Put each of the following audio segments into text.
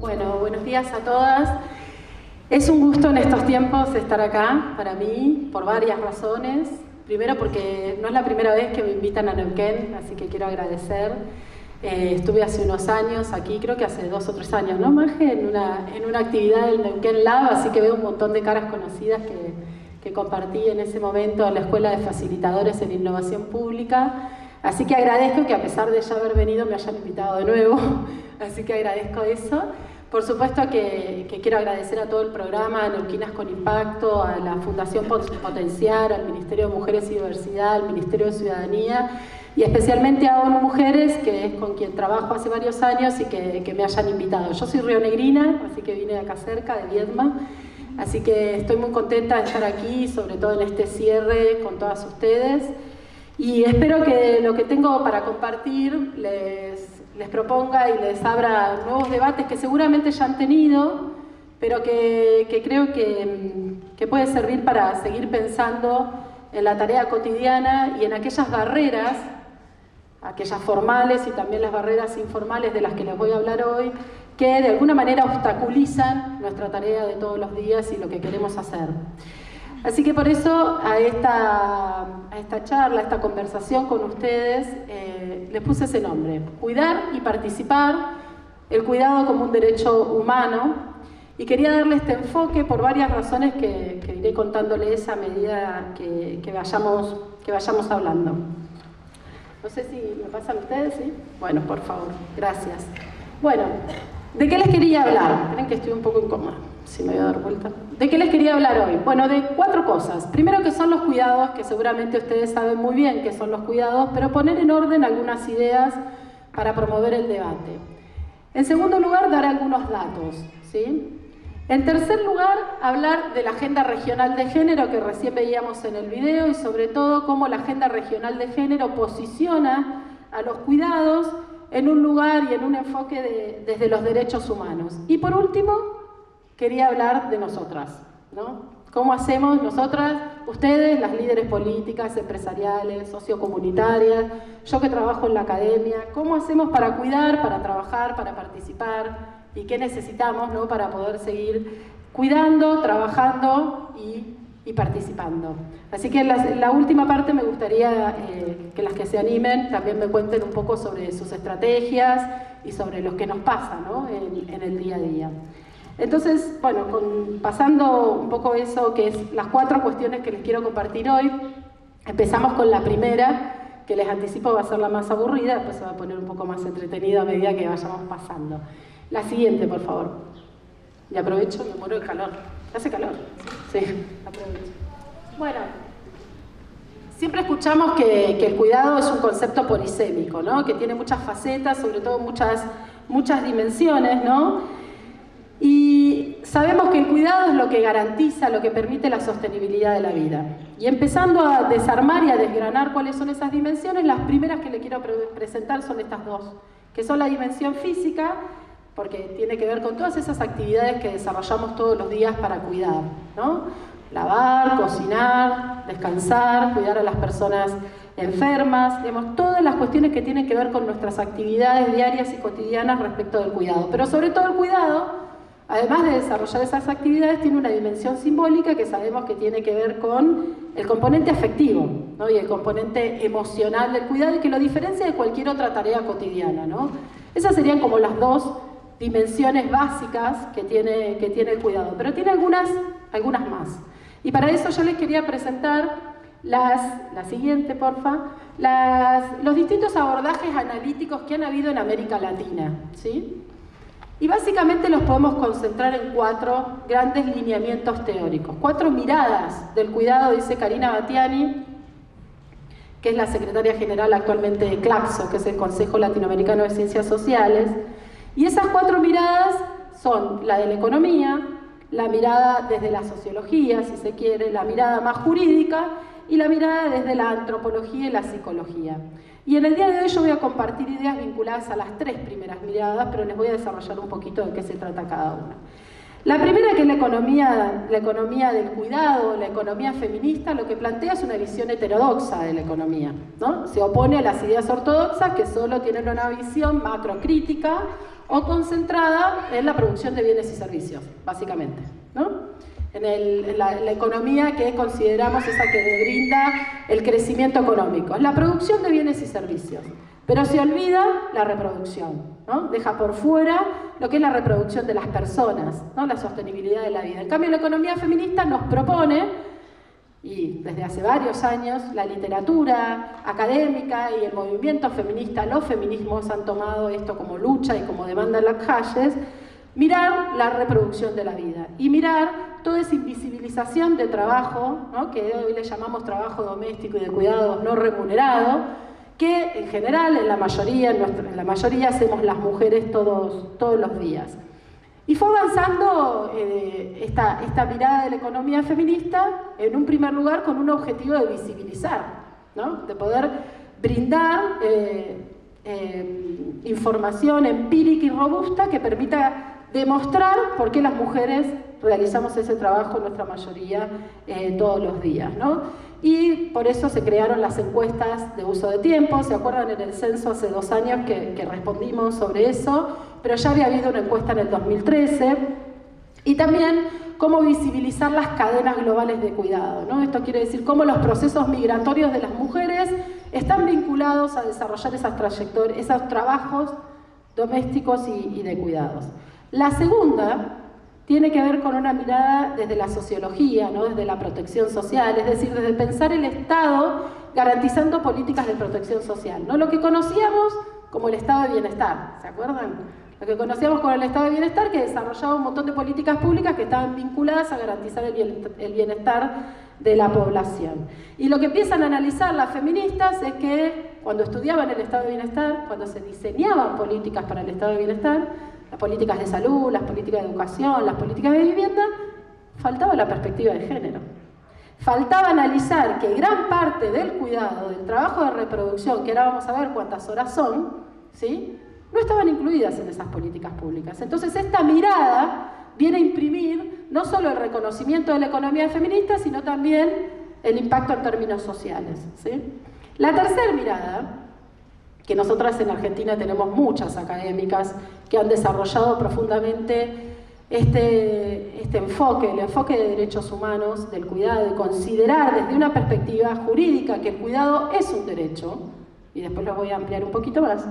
Bueno, buenos días a todas. Es un gusto en estos tiempos estar acá, para mí, por varias razones. Primero porque no es la primera vez que me invitan a Neuquén, así que quiero agradecer. Estuve hace unos años aquí, creo que hace 2 o 3 años, ¿no, Maje? En una actividad del Neuquén Lab, así que veo un montón de caras conocidas que compartí en ese momento en la Escuela de Facilitadores en Innovación Pública. Así que agradezco que a pesar de ya haber venido me hayan invitado de nuevo, así que agradezco eso. Por supuesto que quiero agradecer a todo el programa, Neuquinas con Impacto, a la Fundación Potenciar, al Ministerio de Mujeres y Diversidad, al Ministerio de Ciudadanía y especialmente a ONU Mujeres, que es con quien trabajo hace varios años y que me hayan invitado. Yo soy rionegrina, así que vine de acá cerca, de Viedma, así que estoy muy contenta de estar aquí, sobre todo en este cierre con todas ustedes. Y espero que lo que tengo para compartir les proponga y les abra nuevos debates que seguramente ya han tenido, pero que creo que puede servir para seguir pensando en la tarea cotidiana y en aquellas barreras, aquellas formales y también las barreras informales de las que les voy a hablar hoy, que de alguna manera obstaculizan nuestra tarea de todos los días y lo que queremos hacer. Así que por eso a esta charla, a esta conversación con ustedes, les puse ese nombre: cuidar y participar, el cuidado como un derecho humano. Y quería darle este enfoque por varias razones que iré contándoles a medida que vayamos hablando. No sé si me pasan ustedes, ¿sí? Bueno, por favor, gracias. Bueno, ¿de qué les quería hablar? Esperen que estoy un poco incómoda, si me voy a dar vuelta. ¿De qué les quería hablar hoy? Bueno, de 4 cosas. Primero, que son los cuidados, que seguramente ustedes saben muy bien qué son los cuidados, pero poner en orden algunas ideas para promover el debate. En segundo lugar, dar algunos datos, ¿sí? En tercer lugar, hablar de la Agenda Regional de Género que recién veíamos en el video y sobre todo cómo la Agenda Regional de Género posiciona a los cuidados en un lugar y en un enfoque desde los derechos humanos. Y por último, quería hablar de nosotras, ¿no? ¿Cómo hacemos nosotras, ustedes, las líderes políticas, empresariales, sociocomunitarias, yo que trabajo en la academia, cómo hacemos para cuidar, para trabajar, para participar y qué necesitamos, ¿no?, para poder seguir cuidando, trabajando y participando? Así que en la última parte me gustaría que las que se animen también me cuenten un poco sobre sus estrategias y sobre lo que nos pasa, ¿no?, en el día a día. Entonces, bueno, pasando un poco eso, que es las 4 cuestiones que les quiero compartir hoy, empezamos con la primera, que les anticipo va a ser la más aburrida, después se va a poner un poco más entretenida a medida que vayamos pasando. La siguiente, por favor. Y aprovecho, me muero de calor. ¿Hace calor? Sí, aprovecho. Bueno, siempre escuchamos que el cuidado es un concepto polisémico, ¿no?, que tiene muchas facetas, sobre todo muchas dimensiones, ¿no? Y sabemos que el cuidado es lo que garantiza, lo que permite la sostenibilidad de la vida. Y empezando a desarmar y a desgranar cuáles son esas dimensiones, las primeras que le quiero presentar son estas 2, que son la dimensión física, porque tiene que ver con todas esas actividades que desarrollamos todos los días para cuidar, ¿no? Lavar, cocinar, descansar, cuidar a las personas enfermas, digamos, todas las cuestiones que tienen que ver con nuestras actividades diarias y cotidianas respecto del cuidado. Pero sobre todo el cuidado, además de desarrollar esas actividades, tiene una dimensión simbólica que sabemos que tiene que ver con el componente afectivo, ¿no?, y el componente emocional del cuidado, y que lo diferencia de cualquier otra tarea cotidiana, ¿no? Esas serían como las 2 dimensiones básicas que tiene el cuidado, pero tiene algunas más. Y para eso yo les quería presentar la siguiente, porfa, los distintos abordajes analíticos que han habido en América Latina, ¿sí? Y básicamente los podemos concentrar en 4 grandes lineamientos teóricos, 4 miradas del cuidado, dice Karina Batiani, que es la secretaria general actualmente de CLACSO, que es el Consejo Latinoamericano de Ciencias Sociales. Y esas 4 miradas son la de la economía, la mirada desde la sociología, si se quiere, la mirada más jurídica y la mirada desde la antropología y la psicología. Y en el día de hoy yo voy a compartir ideas vinculadas a las 3 primeras miradas, pero les voy a desarrollar un poquito de qué se trata cada una. La primera, que es la economía del cuidado, la economía feminista, lo que plantea es una visión heterodoxa de la economía, ¿no? Se opone a las ideas ortodoxas que solo tienen una visión macrocrítica o concentrada en la producción de bienes y servicios, básicamente, ¿no? En la economía que consideramos esa que brinda el crecimiento económico. Es la producción de bienes y servicios, pero se olvida la reproducción, ¿no? Deja por fuera lo que es la reproducción de las personas, ¿no? La sostenibilidad de la vida. En cambio, la economía feminista nos propone, y desde hace varios años, la literatura académica y el movimiento feminista, los feminismos han tomado esto como lucha y como demanda en las calles, mirar la reproducción de la vida y mirar toda esa invisibilización de trabajo, ¿no? Que hoy le llamamos trabajo doméstico y de cuidados no remunerado, que en general, en la mayoría hacemos las mujeres todos los días. Y fue avanzando esta mirada de la economía feminista, en un primer lugar, con un objetivo de visibilizar, ¿no? De poder brindar información empírica y robusta que permita demostrar por qué las mujeres realizamos ese trabajo en nuestra mayoría todos los días, ¿no? Y por eso se crearon las encuestas de uso de tiempo. ¿Se acuerdan en el censo hace 2 años que respondimos sobre eso? Pero ya había habido una encuesta en el 2013. Y también cómo visibilizar las cadenas globales de cuidado, ¿no? Esto quiere decir cómo los procesos migratorios de las mujeres están vinculados a desarrollar esos trabajos domésticos y de cuidados. La segunda tiene que ver con una mirada desde la sociología, ¿no? Desde la protección social, es decir, desde pensar el Estado garantizando políticas de protección social, ¿no? Lo que conocíamos como el Estado de Bienestar, ¿se acuerdan? Lo que conocíamos como el Estado de Bienestar, que desarrollaba un montón de políticas públicas que estaban vinculadas a garantizar el bienestar de la población. Y lo que empiezan a analizar las feministas es que cuando estudiaban el Estado de Bienestar, cuando se diseñaban políticas para el Estado de Bienestar, las políticas de salud, las políticas de educación, las políticas de vivienda, faltaba la perspectiva de género. Faltaba analizar que gran parte del cuidado, del trabajo de reproducción, que ahora vamos a ver cuántas horas son, ¿sí?, no estaban incluidas en esas políticas públicas. Entonces esta mirada viene a imprimir no solo el reconocimiento de la economía feminista, sino también el impacto en términos sociales, ¿sí? La tercera mirada, que nosotras en Argentina tenemos muchas académicas que han desarrollado profundamente este enfoque, el enfoque de derechos humanos, del cuidado, de considerar desde una perspectiva jurídica que el cuidado es un derecho, y después lo voy a ampliar un poquito más,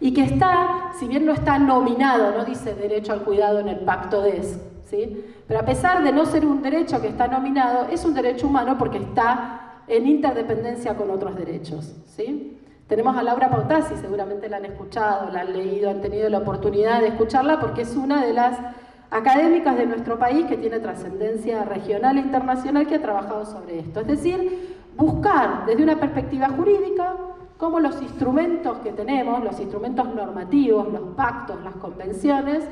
y que está, si bien no está nominado, no dice derecho al cuidado en el Pacto DES, ¿sí? Pero a pesar de no ser un derecho que está nominado, es un derecho humano porque está en interdependencia con otros derechos, ¿sí? Tenemos a Laura Pautasi, seguramente la han escuchado, la han leído, han tenido la oportunidad de escucharla porque es una de las académicas de nuestro país que tiene trascendencia regional e internacional que ha trabajado sobre esto. Es decir, buscar desde una perspectiva jurídica cómo los instrumentos que tenemos, los instrumentos normativos, los pactos, las convenciones,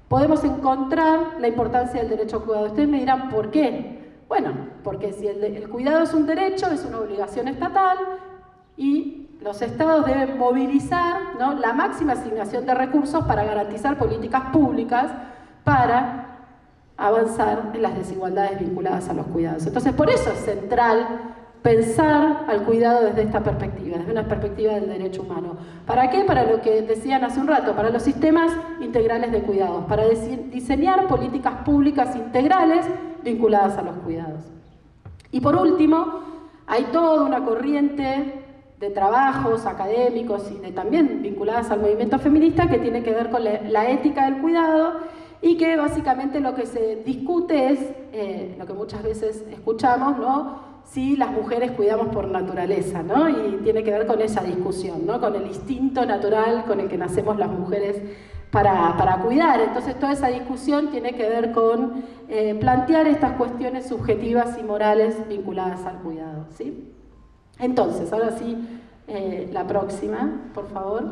podemos encontrar la importancia del derecho al cuidado. Ustedes me dirán, ¿por qué? Bueno, porque si el cuidado es un derecho, es una obligación estatal y los estados deben movilizar, ¿no?, la máxima asignación de recursos para garantizar políticas públicas para avanzar en las desigualdades vinculadas a los cuidados. Entonces, por eso es central pensar al cuidado desde esta perspectiva, desde una perspectiva del derecho humano. ¿Para qué? Para lo que decían hace un rato, para los sistemas integrales de cuidados, para diseñar políticas públicas integrales vinculadas a los cuidados. Y por último, hay toda una corriente de trabajos académicos y también vinculadas al movimiento feminista que tiene que ver con la ética del cuidado y que básicamente lo que se discute es, lo que muchas veces escuchamos, ¿no?, si las mujeres cuidamos por naturaleza, ¿no? Y tiene que ver con esa discusión, ¿no?, con el instinto natural con el que nacemos las mujeres para cuidar. Entonces toda esa discusión tiene que ver con plantear estas cuestiones subjetivas y morales vinculadas al cuidado, ¿sí? Entonces, ahora sí, la próxima, por favor.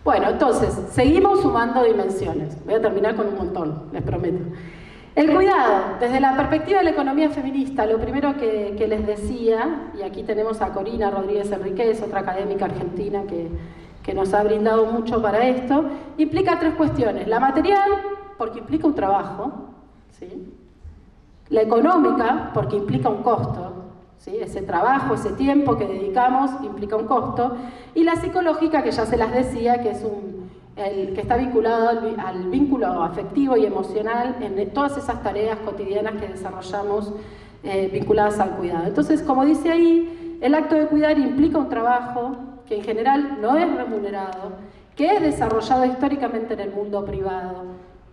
Bueno, entonces, seguimos sumando dimensiones. Voy a terminar con un montón, les prometo. El cuidado, desde la perspectiva de la economía feminista, lo primero que les decía, y aquí tenemos a Corina Rodríguez Enríquez, otra académica argentina que que nos ha brindado mucho para esto, implica tres cuestiones. La material, porque implica un trabajo, ¿sí? La económica, porque implica un costo, ¿sí? Ese trabajo, ese tiempo que dedicamos implica un costo. Y la psicológica, que ya se las decía, que es que está vinculado al vínculo afectivo y emocional en todas esas tareas cotidianas que desarrollamos vinculadas al cuidado. Entonces, como dice ahí, el acto de cuidar implica un trabajo que en general no es remunerado, que es desarrollado históricamente en el mundo privado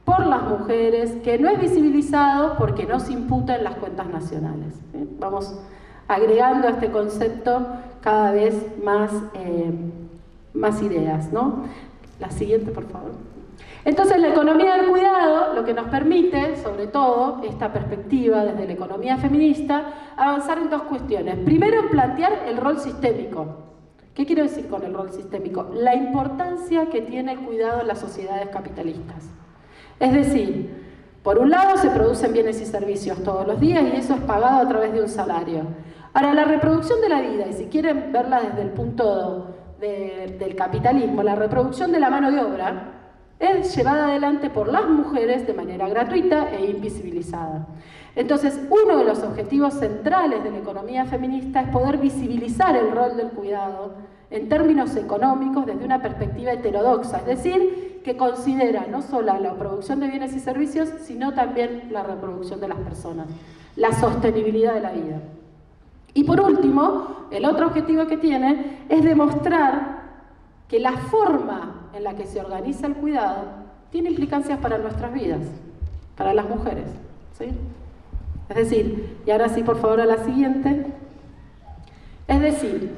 por las mujeres, que no es visibilizado porque no se imputa en las cuentas nacionales. Vamos agregando a este concepto cada vez más ideas, ¿no? La siguiente, por favor. Entonces, la economía del cuidado lo que nos permite, sobre todo, esta perspectiva desde la economía feminista, avanzar en dos cuestiones. Primero, plantear el rol sistémico. ¿Qué quiero decir con el rol sistémico? La importancia que tiene el cuidado en las sociedades capitalistas. Es decir, por un lado se producen bienes y servicios todos los días y eso es pagado a través de un salario. Ahora, la reproducción de la vida, y si quieren verla desde el punto del capitalismo, la reproducción de la mano de obra es llevada adelante por las mujeres de manera gratuita e invisibilizada. Entonces, uno de los objetivos centrales de la economía feminista es poder visibilizar el rol del cuidado en términos económicos desde una perspectiva heterodoxa, es decir, que considera no solo la producción de bienes y servicios, sino también la reproducción de las personas, la sostenibilidad de la vida. Y por último, el otro objetivo que tiene es demostrar que la forma en la que se organiza el cuidado tiene implicancias para nuestras vidas, para las mujeres, ¿sí? Es decir, y ahora sí, por favor, a la siguiente. Es decir,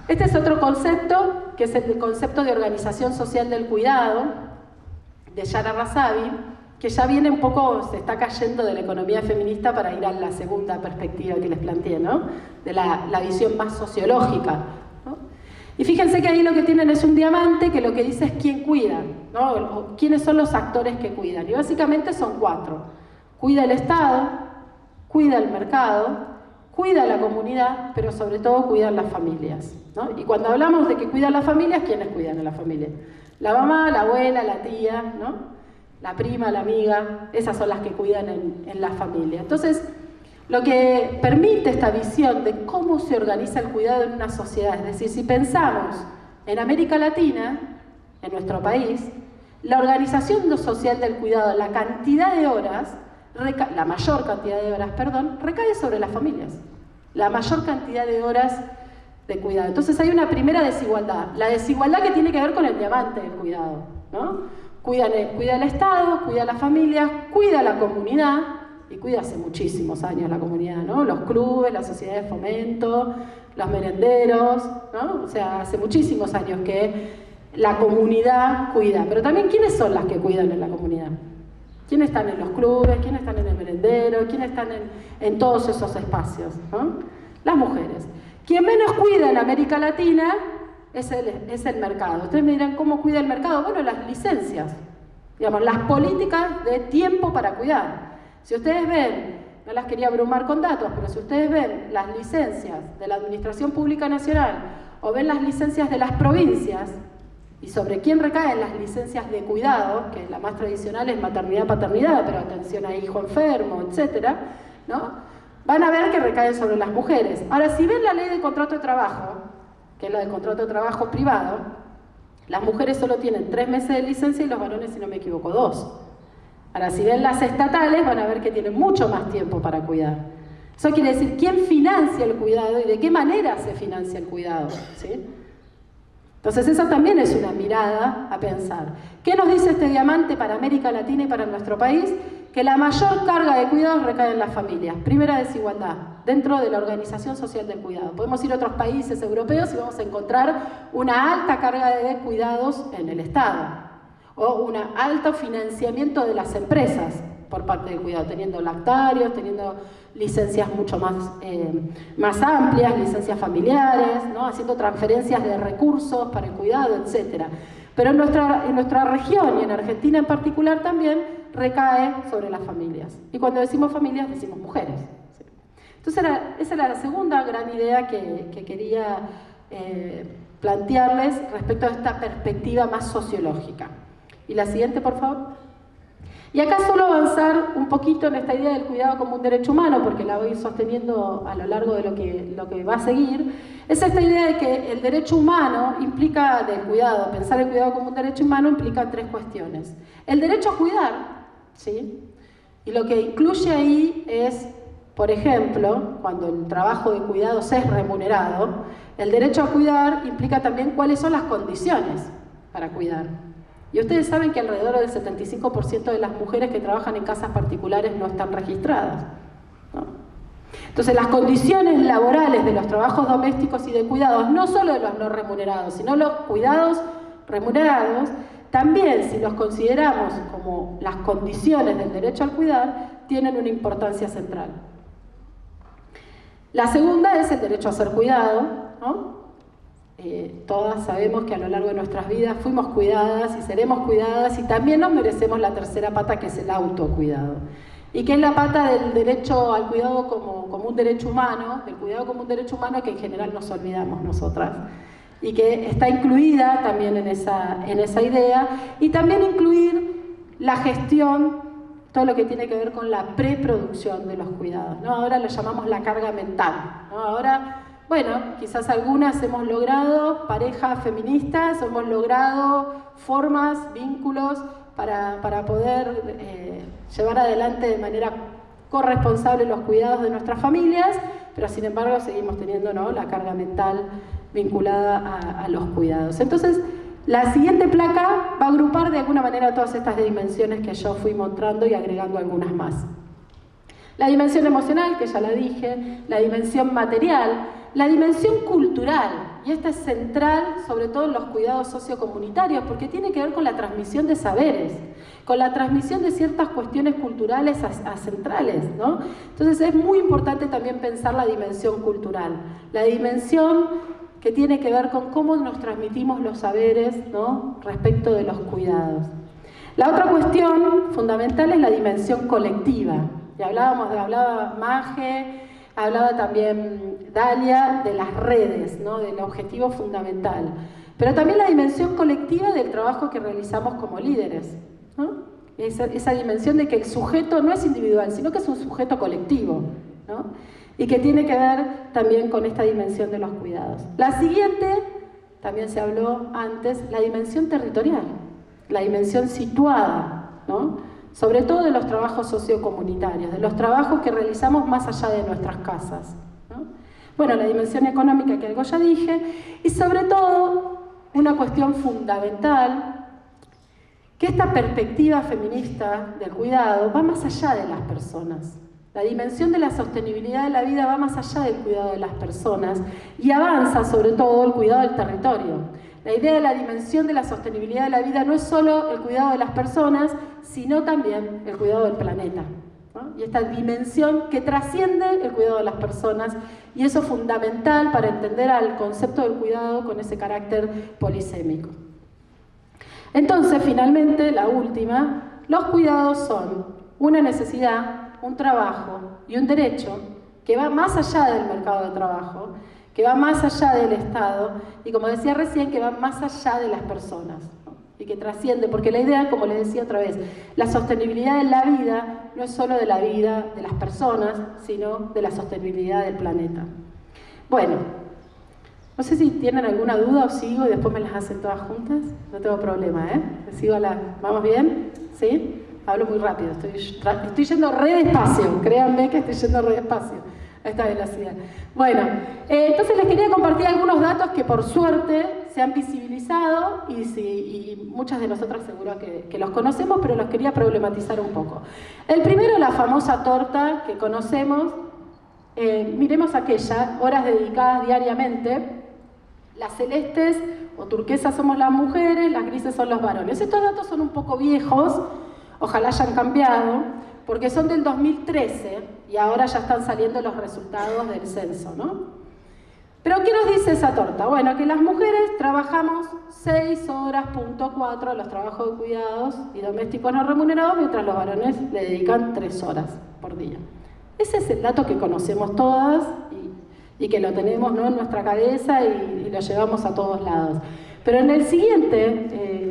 este es otro concepto, que es el concepto de organización social del cuidado, de Yara Razavi, que ya viene un poco, se está cayendo de la economía feminista para ir a la segunda perspectiva que les planteé, ¿no? De la visión más sociológica, ¿no? Y fíjense que ahí lo que tienen es un diamante que lo que dice es quién cuida, ¿no? O quiénes son los actores que cuidan. Y básicamente son cuatro. Cuida el Estado, cuida el mercado, cuida la comunidad, pero sobre todo cuidan las familias, ¿no? Y cuando hablamos de que cuidan las familias, ¿quiénes cuidan a la familia? La mamá, la abuela, la tía, ¿no? La prima, la amiga, esas son las que cuidan en la familia. Entonces, lo que permite esta visión de cómo se organiza el cuidado en una sociedad, es decir, si pensamos en América Latina, en nuestro país, la organización social del cuidado, la cantidad de horas, la mayor cantidad de horas, perdón, recae sobre las familias. La mayor cantidad de horas de cuidado. Entonces hay una primera desigualdad. La desigualdad que tiene que ver con el diamante del cuidado, ¿no? Cuida el Estado, cuida las familias, cuida la comunidad, y cuida hace muchísimos años la comunidad, ¿no? Los clubes, las sociedades de fomento, los merenderos, ¿no? O sea, hace muchísimos años que la comunidad cuida. Pero también, ¿quiénes son las que cuidan en la comunidad? ¿Quiénes están en los clubes? ¿Quiénes están en el merendero? ¿Quiénes están en todos esos espacios, ¿no? Las mujeres. Quien menos cuida en América Latina es el mercado. Ustedes me dirán, ¿cómo cuida el mercado? Bueno, las licencias, digamos, las políticas de tiempo para cuidar. Si ustedes ven, no las quería abrumar con datos, pero si ustedes ven las licencias de la Administración Pública Nacional o ven las licencias de las provincias, y sobre quién recaen las licencias de cuidado, que la más tradicional es maternidad-paternidad, pero atención a hijo enfermo, etcétera, ¿no? Van a ver que recaen sobre las mujeres. Ahora, si ven la ley de contrato de trabajo, que es la del contrato de trabajo privado, las mujeres solo tienen 3 meses de licencia y los varones, si no me equivoco, 2. Ahora, si ven las estatales, van a ver que tienen mucho más tiempo para cuidar. Eso quiere decir quién financia el cuidado y de qué manera se financia el cuidado, ¿sí? Entonces, esa también es una mirada a pensar. ¿Qué nos dice este diamante para América Latina y para nuestro país? Que la mayor carga de cuidados recae en las familias. Primera desigualdad, dentro de la organización social del cuidado. Podemos ir a otros países europeos y vamos a encontrar una alta carga de cuidados en el Estado, o un alto financiamiento de las empresas por parte del cuidado, teniendo lactarios, teniendo licencias mucho más amplias, licencias familiares, ¿no? Haciendo transferencias de recursos para el cuidado, etc. Pero en nuestra región y en Argentina en particular también recae sobre las familias. Y cuando decimos familias, decimos mujeres. ¿Sí? Entonces esa era la segunda gran idea que quería plantearles respecto a esta perspectiva más sociológica. Y la siguiente, por favor. Y acá solo avanzar un poquito en esta idea del cuidado como un derecho humano, porque la voy sosteniendo a lo largo de lo que va a seguir, es esta idea de que el derecho humano implica, del cuidado, pensar el cuidado como un derecho humano implica tres cuestiones. El derecho a cuidar, ¿sí? Y lo que incluye ahí es, por ejemplo, cuando el trabajo de cuidados es remunerado, el derecho a cuidar implica también cuáles son las condiciones para cuidar. Y ustedes saben que alrededor del 75% de las mujeres que trabajan en casas particulares no están registradas, ¿no? Entonces, las condiciones laborales de los trabajos domésticos y de cuidados, no solo de los no remunerados, sino los cuidados remunerados, también, si los consideramos como las condiciones del derecho al cuidar, tienen una importancia central. La segunda es el derecho a ser cuidado, ¿no? Todas sabemos que a lo largo de nuestras vidas fuimos cuidadas y seremos cuidadas, y también nos merecemos la tercera pata, que es el autocuidado, y que es la pata del derecho al cuidado como un derecho humano, del cuidado como un derecho humano, que en general nos olvidamos nosotras, y que está incluida también en esa idea, y también incluir la gestión, todo lo que tiene que ver con la preproducción de los cuidados, ¿no? Ahora lo llamamos la carga mental, ¿no? Ahora, bueno, quizás algunas hemos logrado parejas feministas, hemos logrado formas, vínculos para poder llevar adelante de manera corresponsable los cuidados de nuestras familias, pero sin embargo seguimos teniendo, ¿no?, la carga mental vinculada a los cuidados. Entonces, la siguiente placa va a agrupar de alguna manera todas estas dimensiones que yo fui mostrando y agregando algunas más. La dimensión emocional, que ya la dije, la dimensión material, la dimensión cultural, y esta es central sobre todo en los cuidados sociocomunitarios, porque tiene que ver con la transmisión de saberes, con la transmisión de ciertas cuestiones culturales a centrales, ¿no? Entonces es muy importante también pensar la dimensión cultural, la dimensión que tiene que ver con cómo nos transmitimos los saberes, ¿no?, respecto de los cuidados. La otra cuestión fundamental es la dimensión colectiva. Y hablaba Maje, hablaba también Dalia de las redes, ¿no?, del objetivo fundamental. Pero también la dimensión colectiva del trabajo que realizamos como líderes, ¿no? Esa dimensión de que el sujeto no es individual, sino que es un sujeto colectivo, ¿no?, y que tiene que ver también con esta dimensión de los cuidados. La siguiente, también se habló antes, la dimensión territorial, la dimensión situada, ¿no?, sobre todo de los trabajos sociocomunitarios, de los trabajos que realizamos más allá de nuestras casas, ¿no? Bueno, la dimensión económica, que algo ya dije, y sobre todo una cuestión fundamental, que esta perspectiva feminista del cuidado va más allá de las personas. La dimensión de la sostenibilidad de la vida va más allá del cuidado de las personas y avanza sobre todo el cuidado del territorio. La idea de la dimensión de la sostenibilidad de la vida no es solo el cuidado de las personas, sino también el cuidado del planeta, ¿no? Y esta dimensión que trasciende el cuidado de las personas, y eso es fundamental para entender al concepto del cuidado con ese carácter polisémico. Entonces, finalmente, la última, los cuidados son una necesidad, un trabajo y un derecho que va más allá del mercado de trabajo, que va más allá del Estado y, como decía recién, que va más allá de las personas, ¿no?, y que trasciende, porque la idea, como les decía otra vez, la sostenibilidad de la vida no es solo de la vida de las personas, sino de la sostenibilidad del planeta. Bueno, no sé si tienen alguna duda o sigo y después me las hacen todas juntas. No tengo problema, ¿eh? Sigo ¿Vamos bien? ¿Sí? Hablo muy rápido, estoy yendo re despacio, créanme que estoy yendo re despacio a esta velocidad. Bueno, entonces les quería compartir algunos datos que por suerte se han visibilizado y muchas de nosotras seguro que los conocemos, pero los quería problematizar un poco. El primero, la famosa torta que conocemos. Miremos aquella, horas dedicadas diariamente. Las celestes o turquesas somos las mujeres, las grises son los varones. Estos datos son un poco viejos, ojalá hayan cambiado, porque son del 2013 y ahora ya están saliendo los resultados del censo, ¿no? Pero ¿qué nos dice esa torta? Bueno, que las mujeres trabajamos 6 horas, .4 a los trabajos de cuidados y domésticos no remunerados, mientras los varones le dedican 3 horas por día. Ese es el dato que conocemos todas y que lo tenemos, ¿no?, en nuestra cabeza y lo llevamos a todos lados. Pero en el siguiente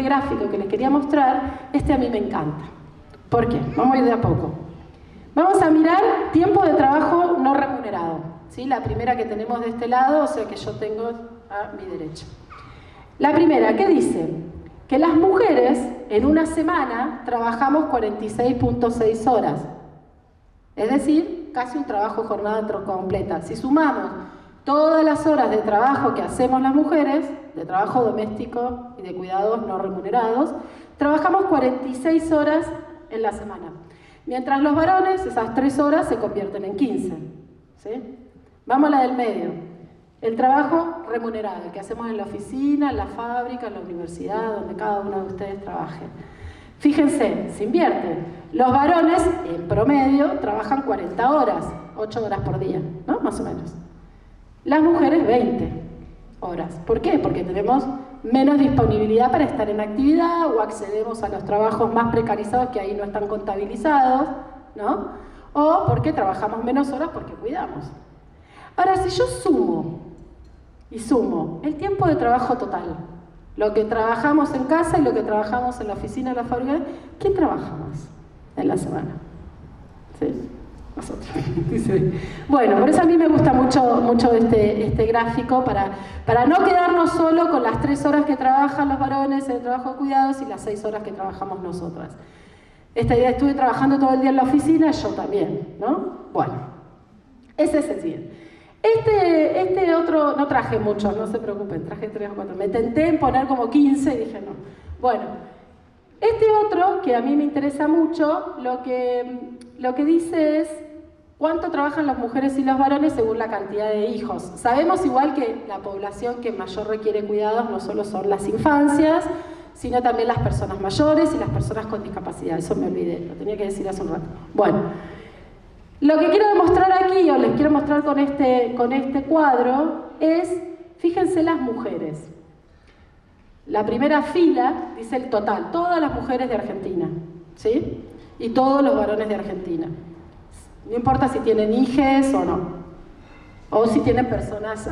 gráfico que les quería mostrar, a mí me encanta. ¿Por qué? Vamos a ir de a poco. Vamos a mirar tiempo de trabajo no remunerado, ¿sí? La primera que tenemos de este lado, o sea que yo tengo a mi derecha. La primera, ¿qué dice? Que las mujeres en una semana trabajamos 46.6 horas. Es decir, casi un trabajo jornada completa. Si sumamos todas las horas de trabajo que hacemos las mujeres, de trabajo doméstico y de cuidados no remunerados, trabajamos 46 horas en la semana. Mientras los varones, esas 3 horas se convierten en 15. ¿Sí? Vamos a la del medio. El trabajo remunerado, el que hacemos en la oficina, en la fábrica, en la universidad, donde cada uno de ustedes trabaje. Fíjense, se invierte. Los varones, en promedio, trabajan 40 horas, 8 horas por día, ¿no? Más o menos. Las mujeres, 20 horas. ¿Por qué? Porque tenemos menos disponibilidad para estar en actividad o accedemos a los trabajos más precarizados que ahí no están contabilizados, ¿no? O porque trabajamos menos horas porque cuidamos. Ahora, si yo sumo el tiempo de trabajo total, lo que trabajamos en casa y lo que trabajamos en la oficina, en la fábrica, ¿quién trabaja más en la semana? ¿Sí? Nosotros. Bueno, por eso a mí me gusta mucho este gráfico, para no quedarnos solo con las 3 horas que trabajan los varones en el trabajo de cuidados y las 6 horas que trabajamos nosotras. Esta idea, estuve trabajando todo el día en la oficina, yo también, ¿no? Bueno, ese es el siguiente. Este otro, no traje muchos, no se preocupen, traje 3 o 4. Me tenté en poner como 15 y dije no. Bueno, este otro, que a mí me interesa mucho, lo que dice es cuánto trabajan las mujeres y los varones según la cantidad de hijos. Sabemos igual que la población que mayor requiere cuidados no solo son las infancias, sino también las personas mayores y las personas con discapacidad. Eso me olvidé, lo tenía que decir hace un rato. Bueno. Lo que quiero demostrar aquí, o les quiero mostrar con este cuadro, es, fíjense las mujeres. La primera fila dice el total, todas las mujeres de Argentina, ¿sí? Y todos los varones de Argentina. No importa si tienen hijes o no, o si tienen personas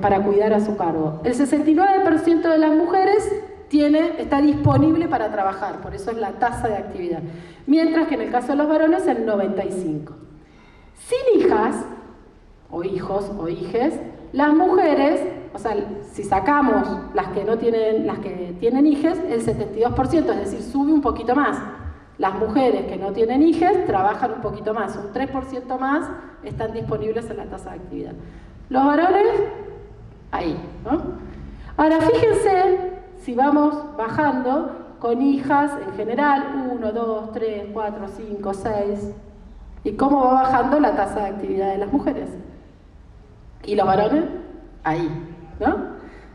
para cuidar a su cargo. El 69% de las mujeres está disponible para trabajar, por eso es la tasa de actividad. Mientras que en el caso de los varones, el 95%. Sin hijas, o hijos, o hijes, las mujeres, o sea, si sacamos las que tienen hijes, el 72%, es decir, sube un poquito más. Las mujeres que no tienen hijes trabajan un poquito más, un 3% más están disponibles en la tasa de actividad. Los varones, ahí, ¿no? Ahora, fíjense, si vamos bajando, con hijas en general, 1, 2, 3, 4, 5, 6... ¿Y cómo va bajando la tasa de actividad de las mujeres? ¿Y los varones? Ahí, ¿no?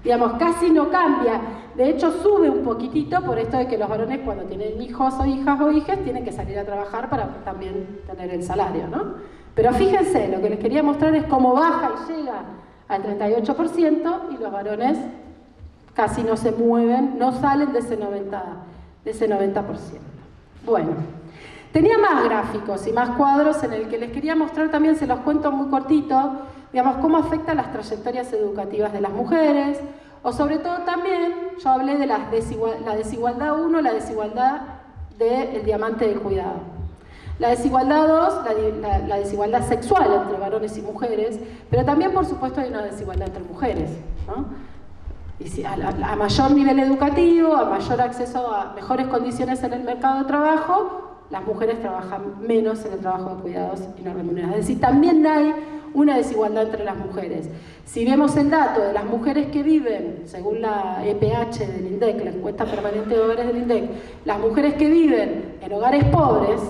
Digamos, casi no cambia. De hecho, sube un poquitito por esto de que los varones cuando tienen hijos o hijas o hijes tienen que salir a trabajar para también tener el salario, ¿no? Pero fíjense, lo que les quería mostrar es cómo baja y llega al 38% y los varones casi no se mueven, no salen de ese 90%. Bueno. Tenía más gráficos y más cuadros en el que les quería mostrar también, se los cuento muy cortito, digamos, cómo afecta las trayectorias educativas de las mujeres, o sobre todo también, yo hablé de la desigualdad 1, la desigualdad del diamante del cuidado. La desigualdad 2, la desigualdad sexual entre varones y mujeres, pero también, por supuesto, hay una desigualdad entre mujeres, ¿no? Y si a mayor nivel educativo, a mayor acceso a mejores condiciones en el mercado de trabajo, las mujeres trabajan menos en el trabajo de cuidados y no remunerados. Es decir, también hay una desigualdad entre las mujeres. Si vemos el dato de las mujeres que viven, según la EPH del INDEC, la encuesta permanente de hogares del INDEC, las mujeres que viven en hogares pobres,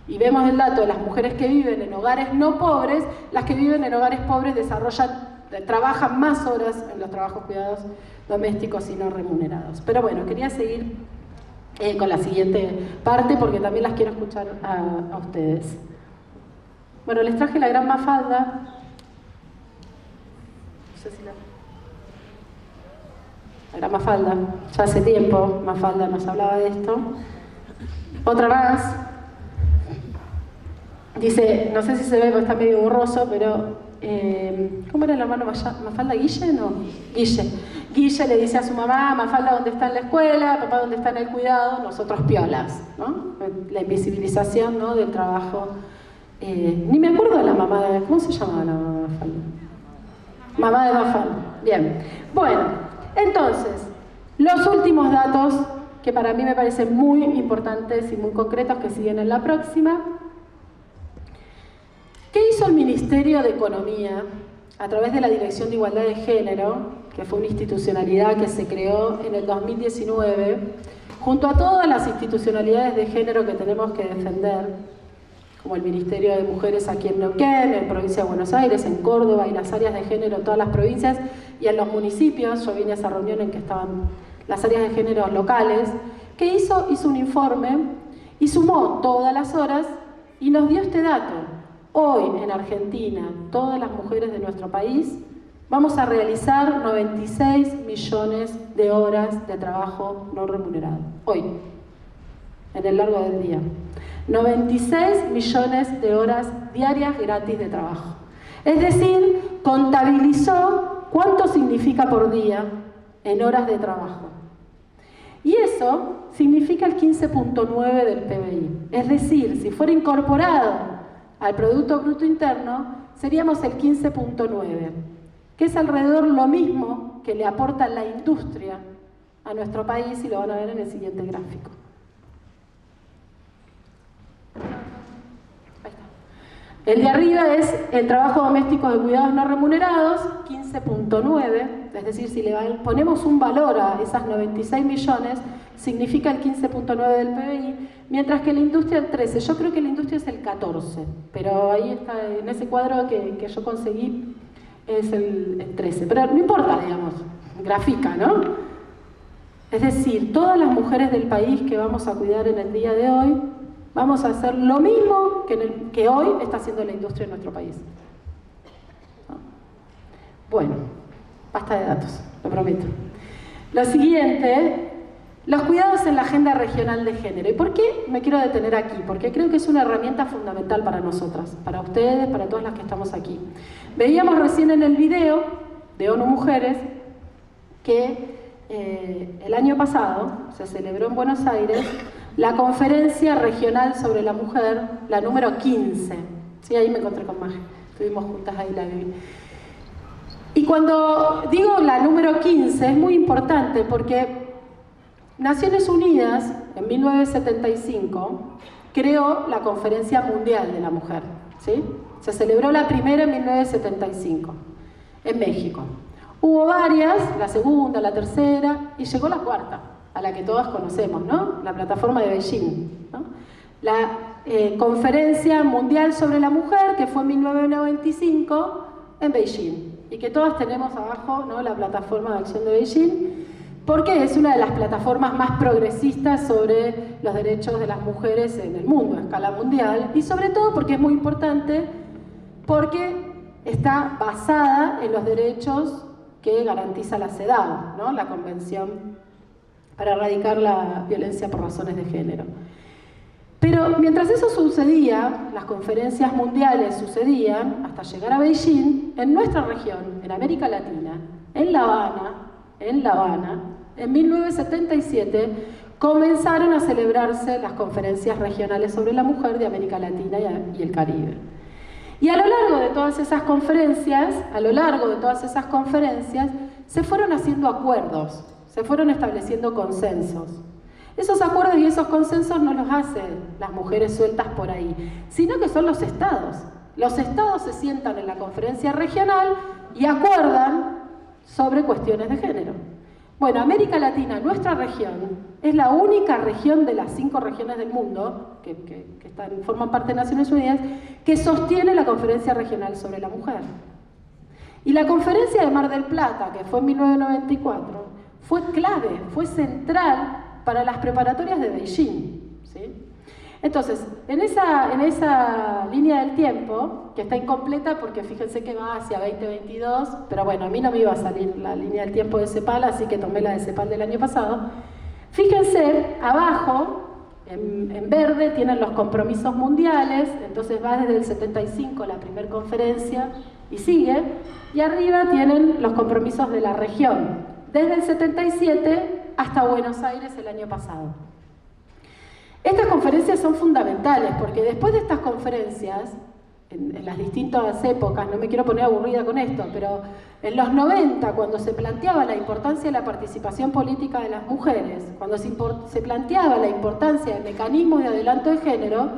y vemos el dato de las mujeres que viven en hogares no pobres, las que viven en hogares pobres trabajan más horas en los trabajos cuidados domésticos y no remunerados. Pero bueno, quería seguir con la siguiente parte porque también las quiero escuchar a ustedes. Bueno, les traje la gran Mafalda. No sé si la gran Mafalda, ya hace tiempo Mafalda nos hablaba de esto. Otra más. Dice, no sé si se ve porque está medio borroso, pero ¿cómo era el hermano Mafalda? ¿Guille? No, Guille. Guille le dice a su mamá, Mafalda dónde está en la escuela, papá dónde está en el cuidado, nosotros piolas, ¿no? La invisibilización, ¿no?, del trabajo. Ni me acuerdo de la mamá de... ¿Cómo se llamaba la mamá de Mafalda? Mamá de Mafalda. Bien. Bueno, entonces, los últimos datos que para mí me parecen muy importantes y muy concretos que siguen en la próxima. ¿Qué hizo el Ministerio de Economía a través de la Dirección de Igualdad de Género, que fue una institucionalidad que se creó en el 2019, junto a todas las institucionalidades de género que tenemos que defender, como el Ministerio de Mujeres aquí en Neuquén, en Provincia de Buenos Aires, en Córdoba y las áreas de género en todas las provincias y en los municipios? Yo vine a esa reunión en que estaban las áreas de género locales. ¿Qué hizo? Hizo un informe y sumó todas las horas y nos dio este dato. Hoy en Argentina, todas las mujeres de nuestro país vamos a realizar 96 millones de horas de trabajo no remunerado. Hoy, en el largo del día. 96 millones de horas diarias gratis de trabajo. Es decir, contabilizó cuánto significa por día en horas de trabajo. Y eso significa el 15.9 del PBI. Es decir, si fuera incorporado al Producto Bruto Interno, seríamos el 15.9, que es alrededor lo mismo que le aporta la industria a nuestro país, y lo van a ver en el siguiente gráfico. Ahí está. El de arriba es el trabajo doméstico de cuidados no remunerados, 15.9, es decir, si le ponemos un valor a esas 96 millones, significa el 15.9 del PBI, mientras que la industria el 13. Yo creo que la industria es el 14, pero ahí está, en ese cuadro que yo conseguí, es el 13. Pero no importa, digamos, grafica, ¿no? Es decir, todas las mujeres del país que vamos a cuidar en el día de hoy, vamos a hacer lo mismo que hoy está haciendo la industria en nuestro país. ¿No? Bueno, basta de datos, lo prometo. Lo siguiente, los cuidados en la agenda regional de género. ¿Y por qué me quiero detener aquí? Porque creo que es una herramienta fundamental para nosotras, para ustedes, para todas las que estamos aquí. Veíamos recién en el video de ONU Mujeres que el año pasado se celebró en Buenos Aires la conferencia regional sobre la mujer, la número 15. Sí, ahí me encontré con Maje, estuvimos juntas ahí, la viví. Y cuando digo la número 15 es muy importante porque Naciones Unidas, en 1975, creó la Conferencia Mundial de la Mujer, ¿sí? Se celebró la primera en 1975, en México. Hubo varias, la segunda, la tercera, y llegó la cuarta, a la que todas conocemos, ¿no? La plataforma de Beijing, ¿no? La Conferencia Mundial sobre la Mujer, que fue en 1995, en Beijing, y que todas tenemos abajo, ¿no?, la plataforma de acción de Beijing, porque es una de las plataformas más progresistas sobre los derechos de las mujeres en el mundo, a escala mundial, y sobre todo porque es muy importante, porque está basada en los derechos que garantiza la CEDAW, ¿no?, la Convención para erradicar la violencia por razones de género. Pero mientras eso sucedía, las conferencias mundiales sucedían, hasta llegar a Beijing, en nuestra región, en América Latina, en La Habana, en 1977, comenzaron a celebrarse las conferencias regionales sobre la mujer de América Latina y el Caribe. Y a lo largo de todas esas conferencias, se fueron haciendo acuerdos, se fueron estableciendo consensos. Esos acuerdos y esos consensos no los hacen las mujeres sueltas por ahí, sino que son los estados. Los estados se sientan en la conferencia regional y acuerdan sobre cuestiones de género. Bueno, América Latina, nuestra región, es la única región de las 5 regiones del mundo que forman parte de Naciones Unidas que sostiene la Conferencia Regional sobre la Mujer. Y la Conferencia de Mar del Plata, que fue en 1994, fue clave, fue central para las preparatorias de Beijing, ¿sí? Entonces, en esa línea del tiempo, que está incompleta porque fíjense que va hacia 2022, pero bueno, a mí no me iba a salir la línea del tiempo de CEPAL, así que tomé la de CEPAL del año pasado. Fíjense, abajo, en verde tienen los compromisos mundiales, entonces va desde el 75 la primera conferencia y sigue, y arriba tienen los compromisos de la región, desde el 77 hasta Buenos Aires el año pasado. Estas conferencias son fundamentales porque después de estas conferencias, en las distintas épocas, no me quiero poner aburrida con esto, pero en los 90, cuando se planteaba la importancia de la participación política de las mujeres, cuando se planteaba la importancia de mecanismos de adelanto de género,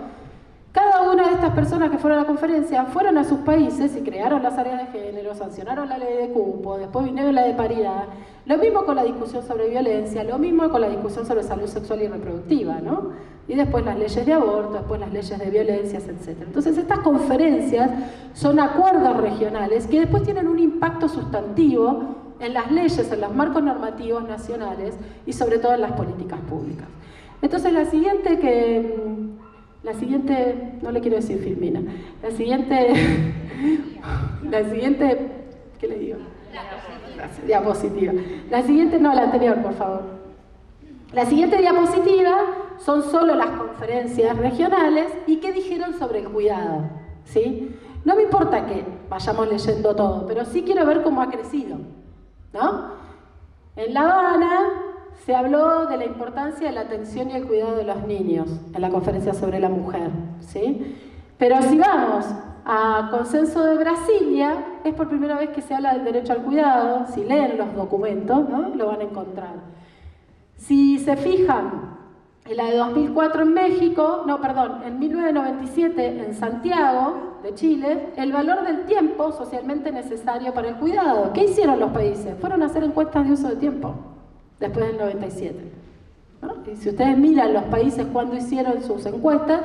cada una de estas personas que fueron a la conferencia fueron a sus países y crearon las áreas de género, sancionaron la ley de cupo, después vinieron la de paridad. Lo mismo con la discusión sobre violencia, lo mismo con la discusión sobre salud sexual y reproductiva, ¿no? Y después las leyes de aborto, después las leyes de violencias, etc. Entonces estas conferencias son acuerdos regionales que después tienen un impacto sustantivo en las leyes, en los marcos normativos nacionales y sobre todo en las políticas públicas. Entonces la siguiente, no le quiero decir Filmina, la siguiente, ¿qué le digo? Diapositiva. La siguiente, no, la anterior, por favor. La siguiente diapositiva son solo las conferencias regionales y qué dijeron sobre el cuidado, ¿sí? No me importa que vayamos leyendo todo, pero sí quiero ver cómo ha crecido, ¿no? En La Habana se habló de la importancia de la atención y el cuidado de los niños en la conferencia sobre la mujer, ¿sí? Pero si vamos a Consenso de Brasilia, es por primera vez que se habla del derecho al cuidado. Si leen los documentos, ¿no?, lo van a encontrar. Si se fijan en la de 2004 en México, en 1997 en Santiago de Chile, el valor del tiempo socialmente necesario para el cuidado. ¿Qué hicieron los países? Fueron a hacer encuestas de uso de tiempo después del 97, ¿no? Y si ustedes miran los países cuando hicieron sus encuestas,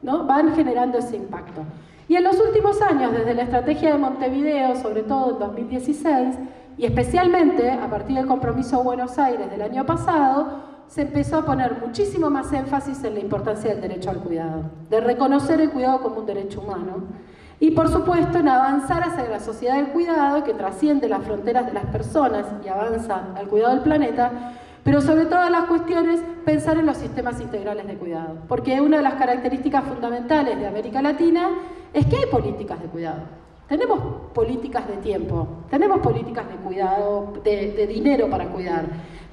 ¿no?, van generando ese impacto. Y en los últimos años, desde la estrategia de Montevideo, sobre todo en 2016, y especialmente a partir del compromiso Buenos Aires del año pasado, se empezó a poner muchísimo más énfasis en la importancia del derecho al cuidado, de reconocer el cuidado como un derecho humano, y por supuesto en avanzar hacia la sociedad del cuidado que trasciende las fronteras de las personas y avanza al cuidado del planeta, pero sobre todas las cuestiones pensar en los sistemas integrales de cuidado, porque una de las características fundamentales de América Latina es que hay políticas de cuidado. Tenemos políticas de tiempo, tenemos políticas de cuidado, de dinero para cuidar,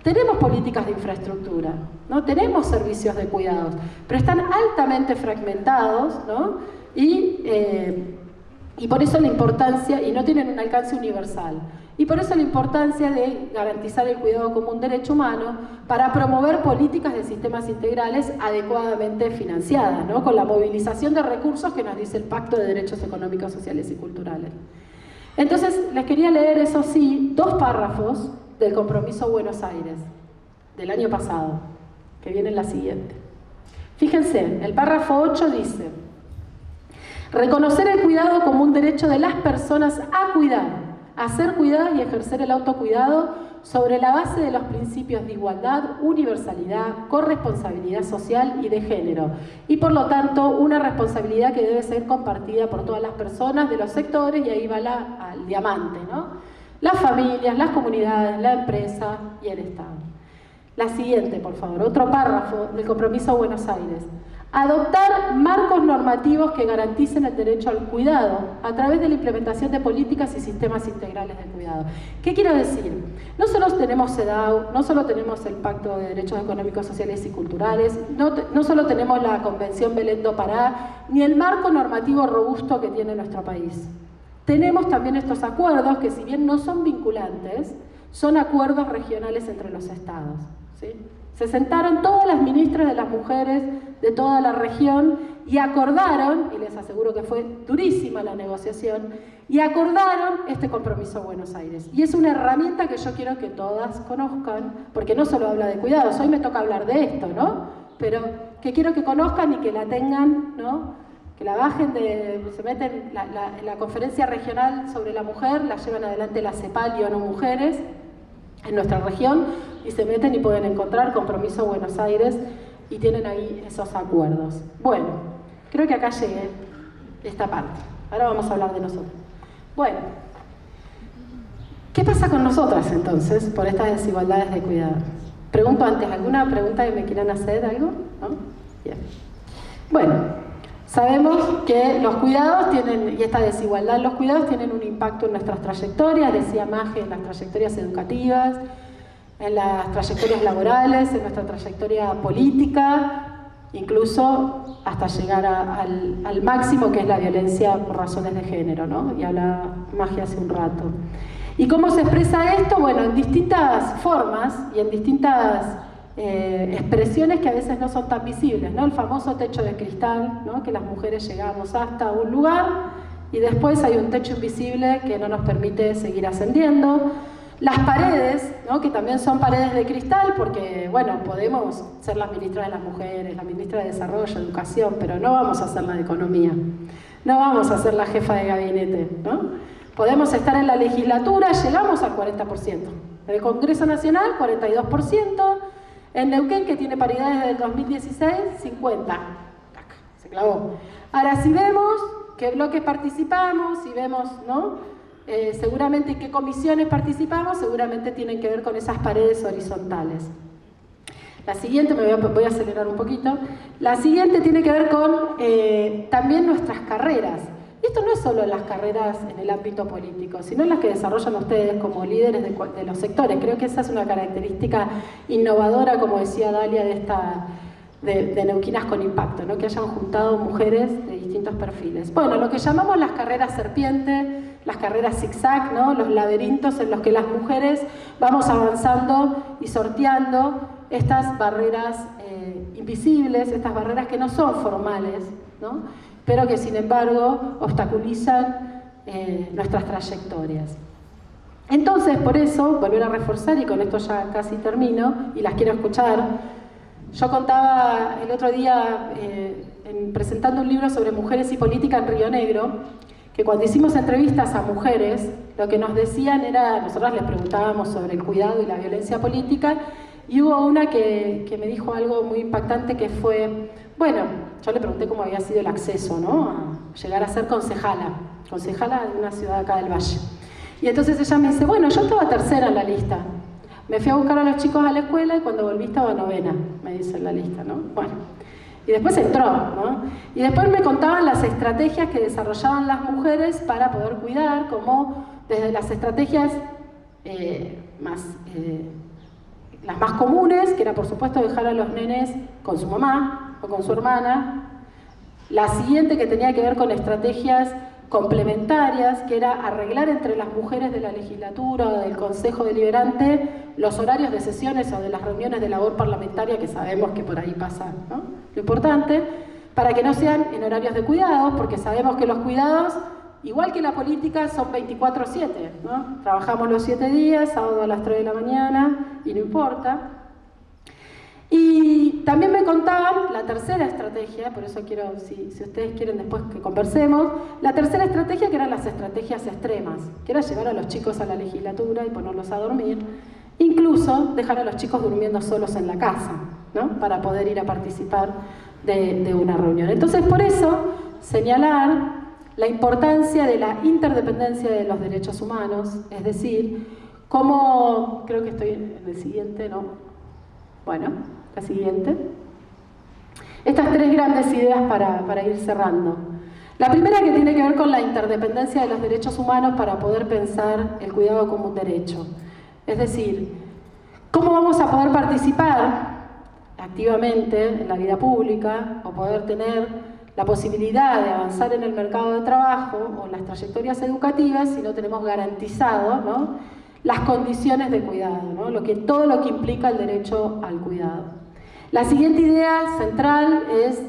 tenemos políticas de infraestructura, ¿no? Tenemos servicios de cuidados, pero están altamente fragmentados, ¿no? Y por eso la importancia, y no tienen un alcance universal. Y por eso la importancia de garantizar el cuidado como un derecho humano para promover políticas de sistemas integrales adecuadamente financiadas, ¿no?, con la movilización de recursos que nos dice el Pacto de Derechos Económicos, Sociales y Culturales. Entonces, les quería leer, eso sí, 2 párrafos del compromiso Buenos Aires del año pasado, que viene en la siguiente. Fíjense, el párrafo 8 dice: reconocer el cuidado como un derecho de las personas a cuidar, a ser cuidadas y ejercer el autocuidado sobre la base de los principios de igualdad, universalidad, corresponsabilidad social y de género, y por lo tanto una responsabilidad que debe ser compartida por todas las personas de los sectores, y ahí va al diamante, ¿no?, las familias, las comunidades, la empresa y el Estado. La siguiente, por favor, otro párrafo del compromiso Buenos Aires. Adoptar marcos normativos que garanticen el derecho al cuidado a través de la implementación de políticas y sistemas integrales de cuidado. ¿Qué quiero decir? No solo tenemos CEDAW, no solo tenemos el Pacto de Derechos Económicos, Sociales y Culturales, no solo tenemos la Convención Belén do Pará, ni el marco normativo robusto que tiene nuestro país. Tenemos también estos acuerdos que, si bien no son vinculantes, son acuerdos regionales entre los estados, ¿sí? Se sentaron todas las ministras de las mujeres de toda la región y acordaron, y les aseguro que fue durísima la negociación, y acordaron este compromiso Buenos Aires. Y es una herramienta que yo quiero que todas conozcan, porque no solo habla de cuidados, hoy me toca hablar de esto, ¿no? Pero que quiero que conozcan y que la tengan, ¿no?, que la bajen, se meten en la conferencia regional sobre la mujer, la llevan adelante la CEPAL y ONU Mujeres en nuestra región, y se meten y pueden encontrar Compromiso Buenos Aires y tienen ahí esos acuerdos. Bueno, creo que acá llegué esta parte. Ahora vamos a hablar de nosotros. Bueno, ¿qué pasa con nosotras entonces por estas desigualdades de cuidado? Pregunto antes, ¿alguna pregunta que me quieran hacer? ¿Algo? ¿No? Bueno, sabemos que los cuidados tienen, y esta desigualdad en los cuidados tienen un impacto en nuestras trayectorias, decía Maje, en las trayectorias educativas, en las trayectorias laborales, en nuestra trayectoria política, incluso hasta llegar al máximo, que es la violencia por razones de género, ¿no? Y hablaba Maje hace un rato. ¿Y cómo se expresa esto? Bueno, en distintas formas y en distintas expresiones que a veces no son tan visibles, ¿no? El famoso techo de cristal, ¿no? Que las mujeres llegamos hasta un lugar y después hay un techo invisible que no nos permite seguir ascendiendo. Las paredes, ¿no? Que también son paredes de cristal, porque, bueno, podemos ser las ministras de las mujeres, la ministra de Desarrollo, Educación, pero no vamos a ser la de Economía, no vamos a ser la jefa de gabinete, ¿no? Podemos estar en la legislatura, llegamos al 40%. En el Congreso Nacional, 42%. En Neuquén, que tiene paridad desde el 2016, 50%. Se clavó. Ahora, si vemos qué bloques participamos, si vemos, ¿no? Seguramente en qué comisiones participamos, seguramente tienen que ver con esas paredes horizontales. La siguiente, voy a acelerar un poquito, la siguiente tiene que ver con también nuestras carreras. Y esto no es solo en las carreras en el ámbito político, sino en las que desarrollan ustedes como líderes de los sectores. Creo que esa es una característica innovadora, como decía Dalia, de Neuquinas con Impacto, ¿no? Que hayan juntado mujeres de distintos perfiles. Bueno, lo que llamamos las carreras serpiente, las carreras zigzag, ¿no? Los laberintos en los que las mujeres vamos avanzando y sorteando estas barreras invisibles, estas barreras que no son formales, ¿no? Pero que sin embargo obstaculizan nuestras trayectorias. Entonces, por eso, volver a reforzar, y con esto ya casi termino, y las quiero escuchar. Yo contaba el otro día, presentando un libro sobre mujeres y política en Río Negro, que cuando hicimos entrevistas a mujeres, lo que nos decían era, nosotras les preguntábamos sobre el cuidado y la violencia política, y hubo una que me dijo algo muy impactante, que fue, bueno, yo le pregunté cómo había sido el acceso, ¿no? A llegar a ser concejala de una ciudad acá del Valle. Y entonces ella me dice, bueno, yo estaba tercera en la lista. Me fui a buscar a los chicos a la escuela y cuando volví estaba novena, me dice en la lista, ¿no? Bueno, y después entró, ¿no? Y después me contaban las estrategias que desarrollaban las mujeres para poder cuidar, como desde las estrategias las más comunes, que era por supuesto dejar a los nenes con su mamá o con su hermana. La siguiente, que tenía que ver con estrategias complementarias, que era arreglar entre las mujeres de la legislatura o del Consejo Deliberante los horarios de sesiones o de las reuniones de labor parlamentaria, que sabemos que por ahí pasa, ¿no? Lo importante, para que no sean en horarios de cuidados, porque sabemos que los cuidados, igual que la política, son 24/7, ¿no? Trabajamos los 7 días, sábado a las 3 de la mañana, y no importa. Y también me contaban la tercera estrategia, por eso quiero, si ustedes quieren después que conversemos, la tercera estrategia, que eran las estrategias extremas, que era llevar a los chicos a la legislatura y ponerlos a dormir, incluso dejar a los chicos durmiendo solos en la casa, ¿no? Para poder ir a participar de una reunión. Entonces, por eso, señalar la importancia de la interdependencia de los derechos humanos, es decir, cómo, creo que estoy en el siguiente, ¿no? Bueno, la siguiente. Estas 3 grandes ideas para ir cerrando. La primera, que tiene que ver con la interdependencia de los derechos humanos para poder pensar el cuidado como un derecho. Es decir, ¿cómo vamos a poder participar activamente en la vida pública o poder tener la posibilidad de avanzar en el mercado de trabajo o en las trayectorias educativas si no tenemos garantizado, ¿no?, las condiciones de cuidado, ¿no? Todo lo que implica el derecho al cuidado? La siguiente idea central es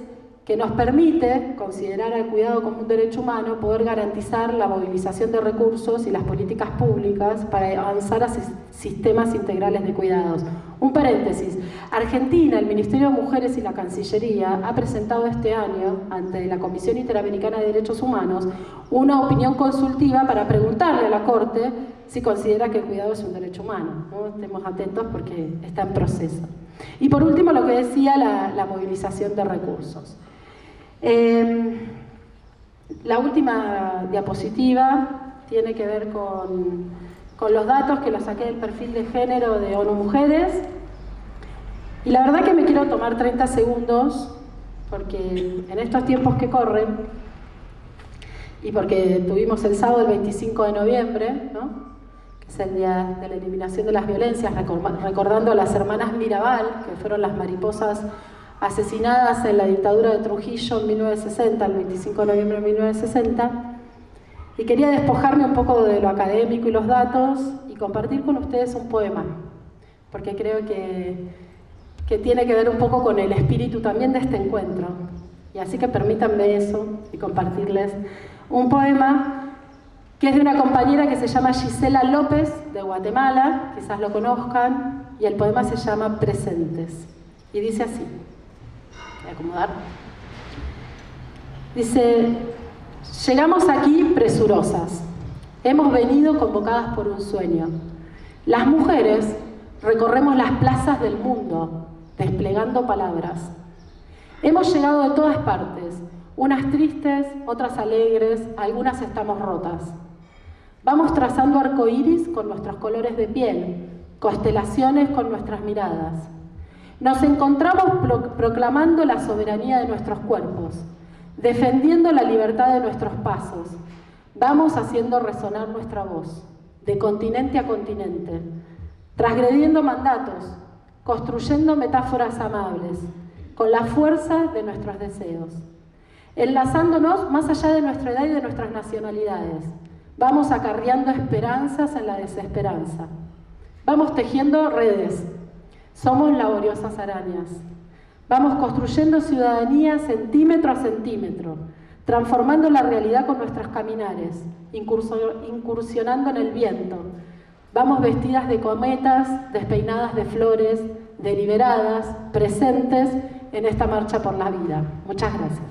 que nos permite considerar al cuidado como un derecho humano, poder garantizar la movilización de recursos y las políticas públicas para avanzar hacia sistemas integrales de cuidados. Un paréntesis, Argentina, el Ministerio de Mujeres y la Cancillería ha presentado este año ante la Comisión Interamericana de Derechos Humanos una opinión consultiva para preguntarle a la Corte si considera que el cuidado es un derecho humano, ¿no? Estemos atentos porque está en proceso. Y por último, lo que decía la movilización de recursos. La última diapositiva tiene que ver con los datos que los saqué del perfil de género de ONU Mujeres. Y la verdad que me quiero tomar 30 segundos porque en estos tiempos que corren, y porque tuvimos el sábado el 25 de noviembre, ¿no?, que es el día de la eliminación de las violencias, recordando a las hermanas Mirabal, que fueron las mariposas asesinadas en la dictadura de Trujillo en 1960, el 25 de noviembre de 1960, y quería despojarme un poco de lo académico y los datos y compartir con ustedes un poema, porque creo que tiene que ver un poco con el espíritu también de este encuentro. Y así que permítanme eso y compartirles un poema que es de una compañera que se llama Gisela López, de Guatemala, quizás lo conozcan, y el poema se llama Presentes. Y dice así, voy a acomodar. Dice: llegamos aquí presurosas, hemos venido convocadas por un sueño. Las mujeres recorremos las plazas del mundo, desplegando palabras. Hemos llegado de todas partes, unas tristes, otras alegres, algunas estamos rotas. Vamos trazando arcoíris con nuestros colores de piel, constelaciones con nuestras miradas. Nos encontramos proclamando la soberanía de nuestros cuerpos, defendiendo la libertad de nuestros pasos. Vamos haciendo resonar nuestra voz, de continente a continente, transgrediendo mandatos, construyendo metáforas amables, con la fuerza de nuestros deseos, enlazándonos más allá de nuestra edad y de nuestras nacionalidades. Vamos acarreando esperanzas en la desesperanza. Vamos tejiendo redes. Somos laboriosas arañas. Vamos construyendo ciudadanía centímetro a centímetro, transformando la realidad con nuestros caminares, incursionando en el viento. Vamos vestidas de cometas, despeinadas de flores, deliberadas, presentes en esta marcha por la vida. Muchas gracias.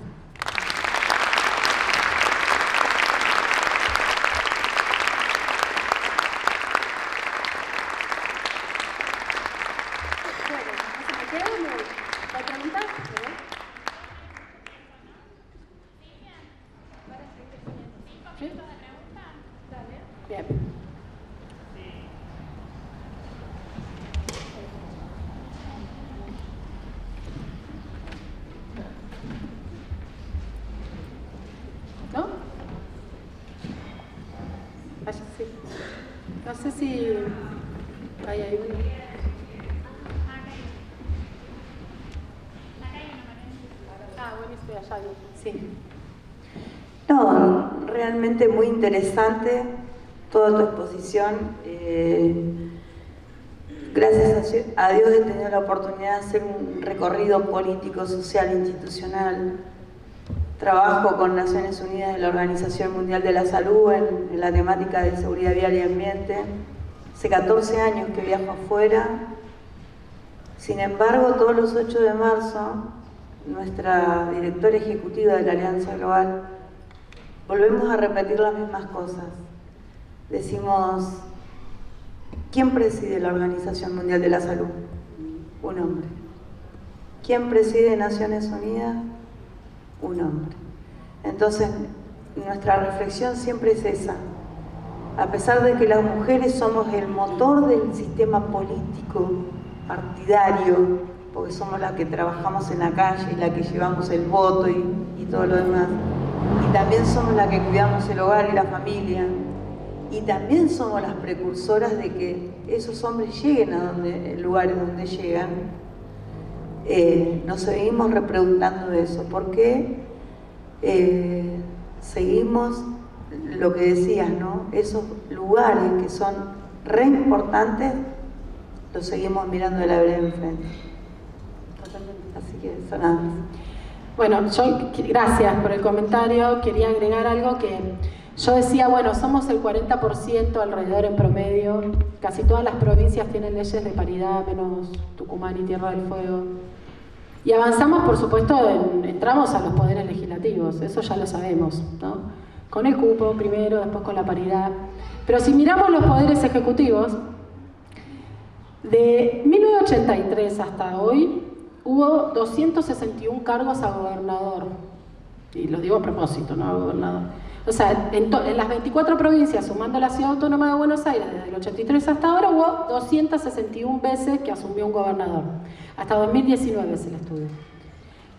No sé si hay uno. Buenísimo, allá, sí. No, realmente muy interesante toda tu exposición. Gracias a Dios he tenido la oportunidad de hacer un recorrido político, social, institucional. Trabajo con Naciones Unidas de la Organización Mundial de la Salud en la temática de seguridad vial y ambiente. Hace 14 años que viajo afuera. Sin embargo, todos los 8 de marzo, nuestra directora ejecutiva de la Alianza Global, volvemos a repetir las mismas cosas. Decimos, ¿quién preside la Organización Mundial de la Salud? Un hombre. ¿Quién preside Naciones Unidas? Un hombre. Entonces, nuestra reflexión siempre es esa. A pesar de que las mujeres somos el motor del sistema político partidario, porque somos las que trabajamos en la calle, las que llevamos el voto y todo lo demás, y también somos las que cuidamos el hogar y la familia, y también somos las precursoras de que esos hombres lleguen a lugares donde llegan. Nos seguimos repreguntando eso. ¿Por qué seguimos lo que decías, ¿no? Esos lugares que son re importantes, los seguimos mirando de la vereda enfrente. Así que eso nada más. Bueno, gracias por el comentario. Quería agregar algo que yo decía, bueno, somos el 40% alrededor en promedio. Casi todas las provincias tienen leyes de paridad, menos Tucumán y Tierra del Fuego. Y avanzamos, por supuesto, entramos a los poderes legislativos, eso ya lo sabemos, ¿no? Con el cupo primero, después con la paridad. Pero si miramos los poderes ejecutivos, de 1983 hasta hoy, hubo 261 cargos a gobernador. Y lo digo a propósito, no a gobernador. O sea, en las 24 provincias, sumando la Ciudad Autónoma de Buenos Aires, desde el 83 hasta ahora, hubo 261 veces que asumió un gobernador. Hasta 2019 es el estudio.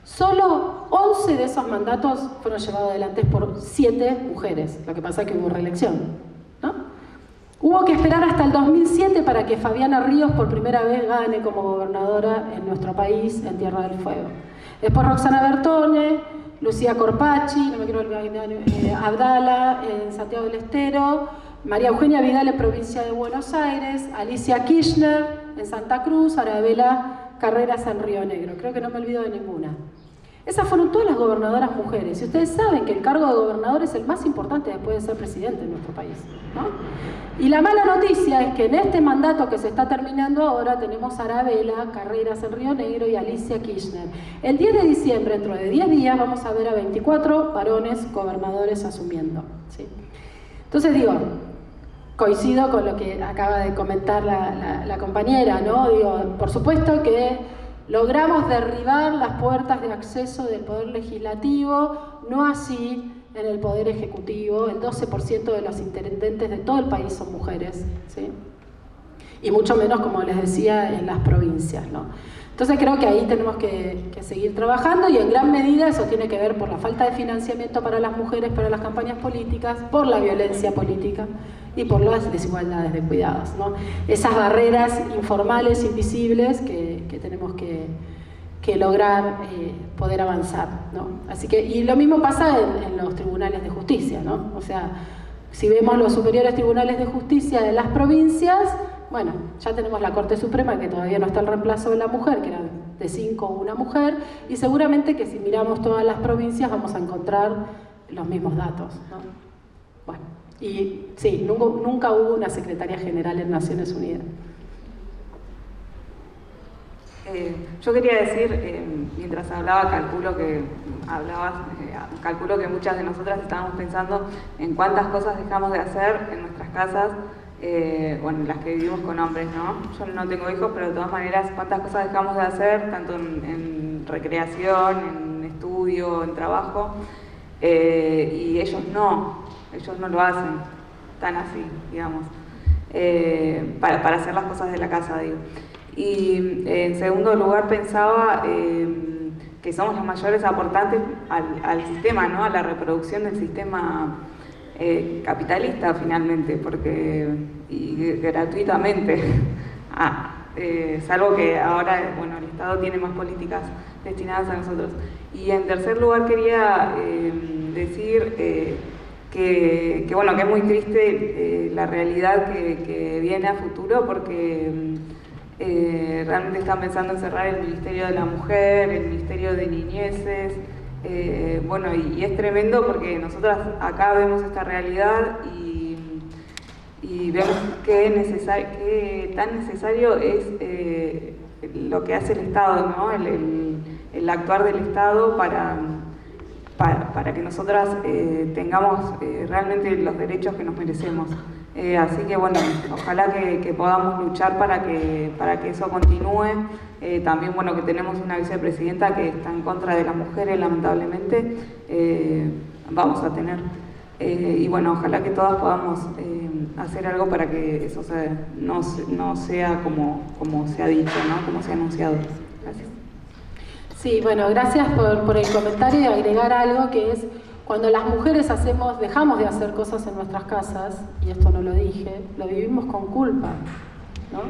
Solo 11 de esos mandatos fueron llevados adelante por 7 mujeres. Lo que pasa es que hubo reelección, ¿no? Hubo que esperar hasta el 2007 para que Fabiana Ríos por primera vez gane como gobernadora en nuestro país, en Tierra del Fuego. Después Roxana Bertone, Lucía Corpacci, no me quiero olvidar, Abdala en Santiago del Estero, María Eugenia Vidal en provincia de Buenos Aires, Alicia Kirchner en Santa Cruz, Arabela Carreras en Río Negro. Creo que no me olvido de ninguna. Esas fueron todas las gobernadoras mujeres. Y ustedes saben que el cargo de gobernador es el más importante después de ser presidente en nuestro país, ¿no? Y la mala noticia es que en este mandato que se está terminando ahora tenemos a Arabela Carreras en Río Negro y Alicia Kirchner. El 10 de diciembre, dentro de 10 días, vamos a ver a 24 varones gobernadores asumiendo, ¿sí? Entonces digo, coincido con lo que acaba de comentar la compañera, ¿no? Digo, por supuesto que logramos derribar las puertas de acceso del Poder Legislativo, no así en el Poder Ejecutivo. El 12% de los intendentes de todo el país son mujeres, ¿sí? Y mucho menos, como les decía, en las provincias, ¿no? Entonces creo que ahí tenemos que seguir trabajando, y en gran medida eso tiene que ver por la falta de financiamiento para las mujeres, para las campañas políticas, por la violencia política y por las desigualdades de cuidados, ¿no? Esas barreras informales, invisibles, que tenemos que lograr poder avanzar, ¿no? Así que, y lo mismo pasa en los tribunales de justicia, ¿no? O sea, si vemos los superiores tribunales de justicia de las provincias, bueno, ya tenemos la Corte Suprema, que todavía no está el reemplazo de la mujer, que era de 5 una mujer, y seguramente que si miramos todas las provincias vamos a encontrar los mismos datos, ¿no? Bueno, y sí, nunca hubo una Secretaría General en Naciones Unidas. Yo quería decir, mientras hablaba, calculo que muchas de nosotras estábamos pensando en cuántas cosas dejamos de hacer en nuestras casas, bueno, las que vivimos con hombres, ¿no? Yo no tengo hijos, pero de todas maneras, cuántas cosas dejamos de hacer, tanto en recreación, en estudio, en trabajo, y ellos no lo hacen tan así, digamos, para hacer las cosas de la casa, digo. Y en segundo lugar pensaba que somos los mayores aportantes al sistema, ¿no? A la reproducción del sistema capitalista finalmente, y gratuitamente, salvo que ahora, bueno, el Estado tiene más políticas destinadas a nosotros. Y en tercer lugar quería decir que bueno, que es muy triste la realidad que viene a futuro, porque realmente están pensando en cerrar el Ministerio de la Mujer, el Ministerio de Niñeces, bueno, y es tremendo porque nosotras acá vemos esta realidad y vemos qué tan necesario es lo que hace el Estado, ¿no? El actuar del Estado para que nosotras tengamos realmente los derechos que nos merecemos. Así que bueno, ojalá que podamos luchar para que eso continúe. También bueno, que tenemos una vicepresidenta que está en contra de las mujeres, lamentablemente, vamos a tener. Y bueno, ojalá que todas podamos hacer algo para que eso no sea como se ha dicho, ¿no? Como se ha anunciado. Gracias. Sí, bueno, gracias por el comentario, y agregar algo que es: cuando las mujeres dejamos de hacer cosas en nuestras casas, y esto no lo dije, lo vivimos con culpa, ¿no?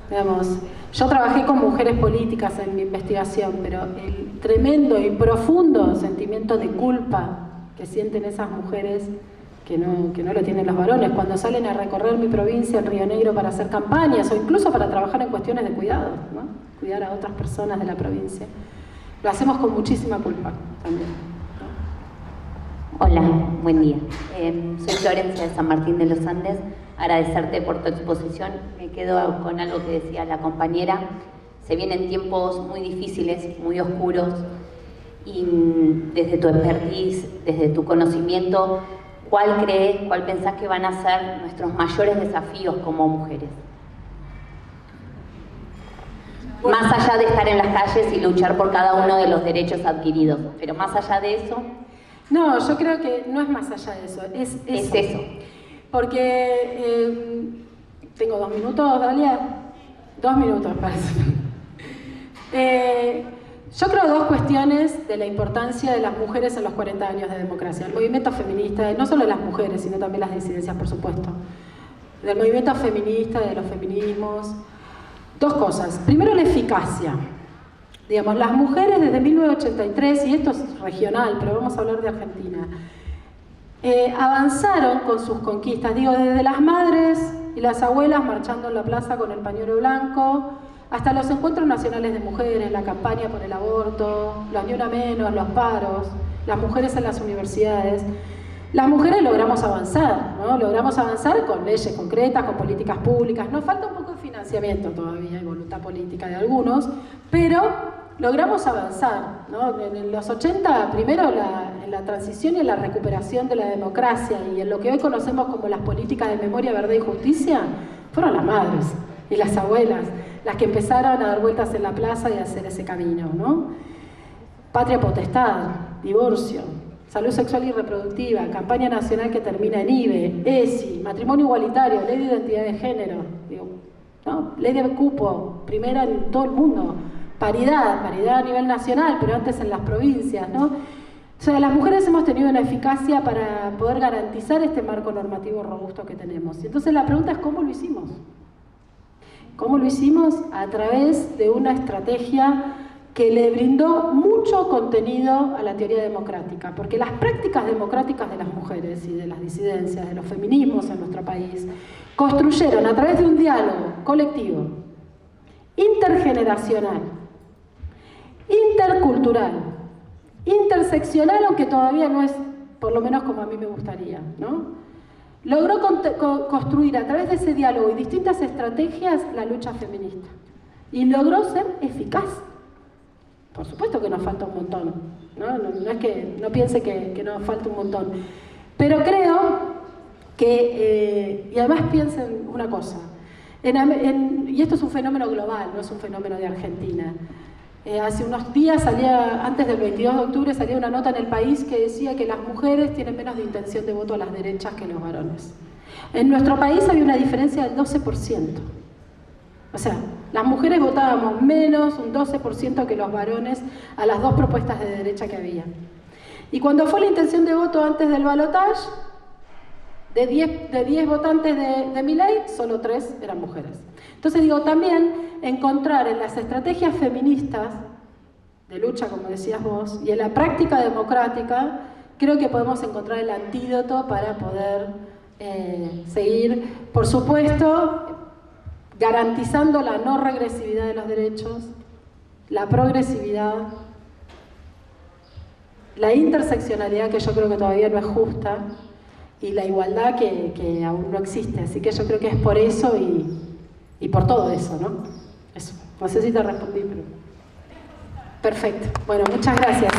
Digamos, yo trabajé con mujeres políticas en mi investigación, pero el tremendo y profundo sentimiento de culpa que sienten esas mujeres, que no lo tienen los varones, cuando salen a recorrer mi provincia, en Río Negro, para hacer campañas o incluso para trabajar en cuestiones de cuidado, ¿no? Cuidar a otras personas de la provincia. Lo hacemos con muchísima culpa también. Hola, buen día. Soy Florencia de San Martín de los Andes. Agradecerte por tu exposición. Me quedo con algo que decía la compañera. Se vienen tiempos muy difíciles, muy oscuros, y desde tu expertise, desde tu conocimiento, ¿cuál pensás que van a ser nuestros mayores desafíos como mujeres? Más allá de estar en las calles y luchar por cada uno de los derechos adquiridos, pero más allá de eso... No, yo creo que no es más allá de eso, es eso. Porque tengo 2 minutos, Dalia. 2 minutos, parece. Yo creo dos cuestiones de la importancia de las mujeres en los 40 años de democracia. El movimiento feminista, no solo de las mujeres, sino también las disidencias, por supuesto. Del movimiento feminista, de los feminismos. Dos cosas. Primero, la eficacia. Digamos, las mujeres desde 1983, y esto es regional, pero vamos a hablar de Argentina, avanzaron con sus conquistas. Digo, desde las madres y las abuelas marchando en la plaza con el pañuelo blanco, hasta los encuentros nacionales de mujeres, la campaña por el aborto, los ni una menos, los paros, las mujeres en las universidades. Las mujeres logramos avanzar, ¿no? Logramos avanzar con leyes concretas, con políticas públicas. Nos falta un poco de financiamiento todavía y voluntad política de algunos, pero logramos avanzar, ¿no? En los 80, primero en la transición y en la recuperación de la democracia y en lo que hoy conocemos como las políticas de memoria, verdad y justicia, fueron las madres y las abuelas las que empezaron a dar vueltas en la plaza y a hacer ese camino, ¿no? Patria potestad, divorcio, salud sexual y reproductiva, campaña nacional que termina en IBE, ESI, matrimonio igualitario, ley de identidad de género, digo, ¿no? Ley de cupo, primera en todo el mundo, paridad a nivel nacional, pero antes en las provincias, ¿no? O sea, las mujeres hemos tenido una eficacia para poder garantizar este marco normativo robusto que tenemos. Y entonces la pregunta es, ¿cómo lo hicimos? ¿Cómo lo hicimos? A través de una estrategia que le brindó mucho contenido a la teoría democrática, porque las prácticas democráticas de las mujeres y de las disidencias, de los feminismos en nuestro país, construyeron a través de un diálogo colectivo, intergeneracional, intercultural, interseccional, aunque todavía no es, por lo menos como a mí me gustaría, ¿no? Logró construir a través de ese diálogo y distintas estrategias la lucha feminista. Y logró ser eficaz. Por supuesto que nos falta un montón, ¿no? No es que no piense que nos falta un montón. Pero creo que, y además piensen una cosa, y esto es un fenómeno global, no es un fenómeno de Argentina. Hace unos días, antes del 22 de octubre, salía una nota en El País que decía que las mujeres tienen menos de intención de voto a las derechas que los varones. En nuestro país había una diferencia del 12%. O sea, las mujeres votábamos menos, un 12% que los varones, a las dos propuestas de derecha que había. Y cuando fue la intención de voto antes del balotaje, de 10 votantes de Milei, solo 3 eran mujeres. Entonces digo, también encontrar en las estrategias feministas de lucha, como decías vos, y en la práctica democrática, creo que podemos encontrar el antídoto para poder seguir, por supuesto, garantizando la no regresividad de los derechos, la progresividad, la interseccionalidad, que yo creo que todavía no es justa, y la igualdad que aún no existe. Así que yo creo que es por eso y por todo eso, ¿no? Eso. No sé si te respondí, pero... Perfecto. Bueno, muchas gracias.